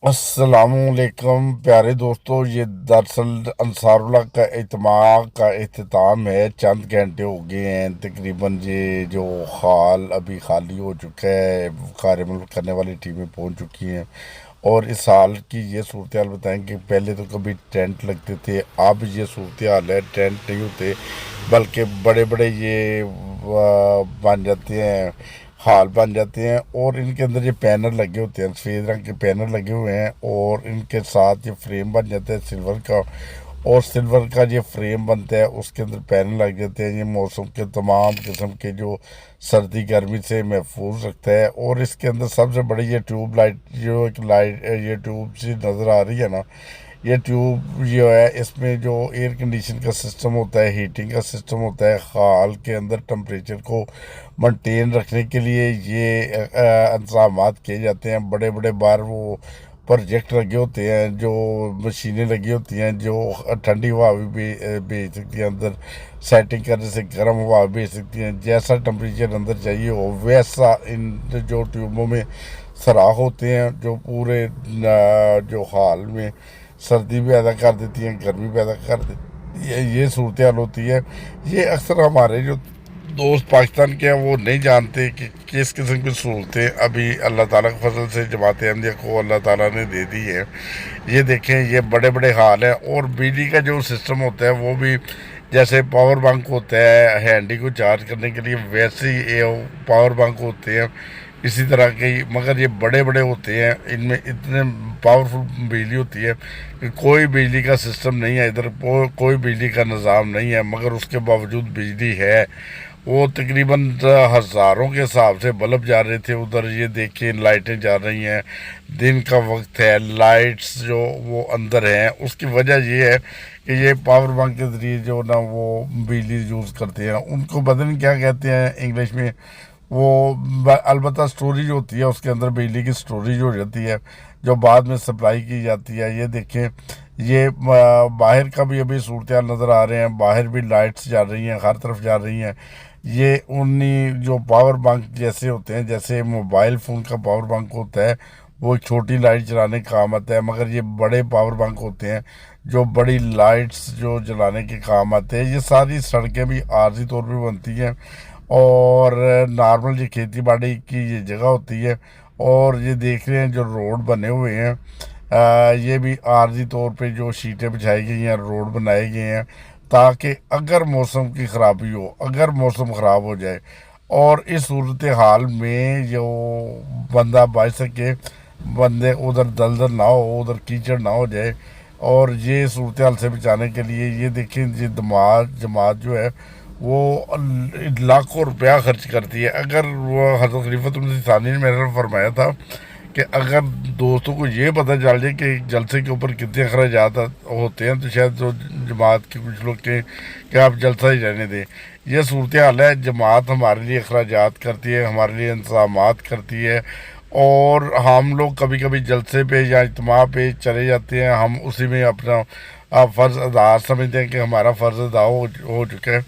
अस्सलामुअलैकुम प्यारे दोस्तों। ये दरअसल अंसारुल्लाह का इज्तिमा का इख्तिताम है। चंद घंटे हो गए हैं तकरीबन। ये जो हॉल अभी खाली हो चुका है, कार्यमल करने वाली टीमें पहुंच चुकी हैं। और इस साल की ये सूरत हाल बताएं कि पहले तो कभी टेंट लगते थे, अब ये सूरत हाल है, टेंट नहीं होते बल्कि बड़े बड़े ये बन जाते हैं, हाल बन जाते हैं। और इनके अंदर ये पैनल लगे होते हैं, सफ़ेद रंग के पैनल लगे हुए हैं, और इनके साथ ये फ्रेम बन जाता है सिल्वर का। और सिल्वर का ये फ्रेम बनता है, उसके अंदर पैनल लग जाते हैं। ये मौसम के तमाम किस्म के जो सर्दी गर्मी से महफूज रखता है। और इसके अंदर सबसे बड़ी ये ट्यूब लाइट, जो एक लाइट ये ट्यूब सी नज़र आ रही है ना, ये ट्यूब जो है, इसमें जो एयर कंडीशन का सिस्टम होता है, हीटिंग का सिस्टम होता है, हाल के अंदर टेम्परेचर को मेंटेन रखने के लिए ये इंतजाम किए जाते हैं। बड़े बड़े बार वो प्रोजेक्ट लगे होते हैं, जो मशीनें लगी होती हैं जो ठंडी हवा भी भेज सकती हैं अंदर, सेटिंग करने से गर्म हवा भेज सकती हैं। जैसा टेम्परेचर अंदर चाहिए हो वैसा इन जो ट्यूबों में सराख होते हैं, जो पूरे जो हाल में सर्दी भी पैदा कर देती हैं, गर्मी पैदा कर देती है। ये सूरत हाल होती है। ये अक्सर हमारे जो दोस्त पाकिस्तान के हैं वो नहीं जानते कि किस किस्म की सहूलतें अभी अल्लाह ताला के फजल से जमात अहमदिया को अल्लाह ताला ने दे दी है। ये देखें, ये बड़े बड़े हाल हैं। और बिजली का जो सिस्टम होता है वो भी जैसे पावर बैंक होता है हैंडी को चार्ज करने के लिए, वैसे ही ये पावर बैंक होते हैं इसी तरह के ही, मगर ये बड़े बड़े होते हैं। इनमें इतने पावरफुल बिजली होती है कि कोई बिजली का सिस्टम नहीं है इधर, कोई बिजली का निज़ाम नहीं है, मगर उसके बावजूद बिजली है। वो तकरीबन हज़ारों के हिसाब से बल्ब जा रहे थे उधर। ये देखिए लाइटें जा रही हैं, दिन का वक्त है, लाइट्स जो वो अंदर हैं। उसकी वजह ये है कि ये पावर बैंक के ज़रिए जो ना वो बिजली यूज़ करते हैं। उनको पता नहीं क्या कहते हैं इंग्लिश में, वो अलबत्ता स्टोरेज होती है, उसके अंदर बिजली की स्टोरेज हो जाती है जो बाद में सप्लाई की जाती है। ये देखें, ये बाहर का भी अभी सूरत हाल नज़र आ रहे हैं, बाहर भी लाइट्स जा रही हैं, हर तरफ जा रही हैं। ये उन्हीं जो पावर बैंक जैसे होते हैं, जैसे मोबाइल फ़ोन का पावर बैंक होता है, वो एक छोटी लाइट जलाने का काम आता है, मगर ये बड़े पावर बैंक होते हैं जो बड़ी लाइट्स जो जलाने के काम आते हैं। ये सारी सड़कें भी आर्जी तौर पे बनती हैं, और नॉर्मल ये खेती बाड़ी की ये जगह होती है। और ये देख रहे हैं जो रोड बने हुए हैं, ये भी आर्जी तौर पे जो शीटें बिछाई गई हैं, रोड बनाए गए हैं, ताकि अगर मौसम की ख़राबी हो, अगर मौसम ख़राब हो जाए और इस सूरत हाल में जो बंदा बच सके, बंदे उधर दलदल ना हो, उधर कीचड़ ना हो जाए। और ये सूरत हाल से बचाने के लिए ये देखें, ये जमात जो है वो लाखों रुपया खर्च करती है। अगर वो हज़रत खलीफत उमर सानी ने मेरे को फरमाया था कि अगर दोस्तों को ये पता चल जाए कि जलसे के ऊपर कितने अखराजात होते हैं, तो शायद जो जमात के कुछ लोग के कि आप जलसा ही रहने दें। यह सूरत हाल है। जमात हमारे लिए अखराजात करती है, हमारे लिए इंतजाम करती है, और हम लोग कभी कभी जलसे पे या इज्तिमा पे चले जाते हैं, हम उसी में अपना फ़र्ज़ अदा समझते हैं कि हमारा फ़र्ज़ अदा हो चुका है।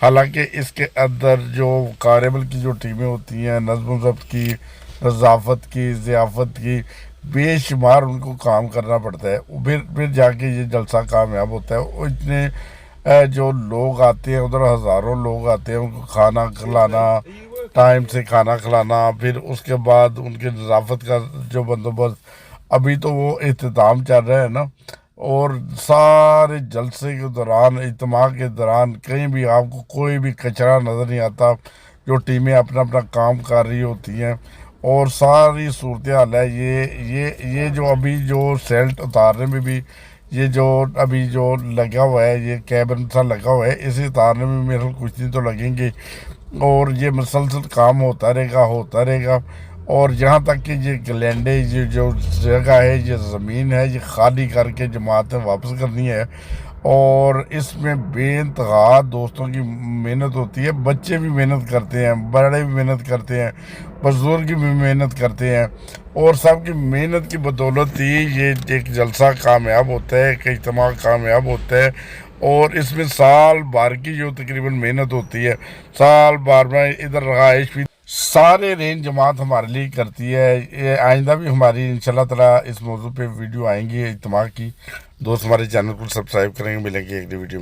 हालांकि इसके अंदर जो कार्यबल की जो टीमें होती हैं, नज़्म ज़ब्त की, नज़ाफ़त की, ज़ियाफ़त की, बेशुमार उनको काम करना पड़ता है। फिर जाके ये जलसा कामयाब होता है। वो इतने जो लोग आते हैं उधर, हज़ारों लोग आते हैं, उनको खाना खिलाना, टाइम से खाना खिलाना, फिर उसके बाद उनके नज़ाफ़त का जो बंदोबस्त, अभी तो वो इख्तिताम चल रहा है ना। और सारे जलसे के दौरान, इज्तिमा के दौरान कहीं भी आपको कोई भी कचरा नज़र नहीं आता। जो टीमें अपना अपना काम कर रही होती हैं, और सारी सूरत हाल है। ये जो अभी जो सेल्ट उतारने में भी, ये जो अभी जो लगा हुआ है, ये कैबिन सा लगा हुआ है, इसे उतारने में मेरे को कुछ दिन तो लगेंगे। और ये मुसलसल काम होता रहेगा, होता रहेगा। और यहाँ तक कि ये गलैंडे, ये जो जगह है, ये ज़मीन है, ये खाली करके जमातें वापस करनी है। और इसमें बेइंतहा दोस्तों की मेहनत होती है। बच्चे भी मेहनत करते हैं, बड़े भी मेहनत करते हैं, बुजुर्ग भी मेहनत करते हैं, और सबकी मेहनत की बदौलत ही ये एक जलसा कामयाब होता है, एक इज्तिमा कामयाब होता है। और इसमें साल भर की जो तकरीबन मेहनत होती है, साल भर में इधर रहाइश भी सारे रेंज जमात हमारे लिए करती है। ये आइंदा भी हमारी इंशाल्लाह ताला इस मौजू पे वीडियो आएंगी इज्तिमा की। दोस्त हमारे चैनल को सब्सक्राइब करेंगे। मिलेंगे एक वीडियो।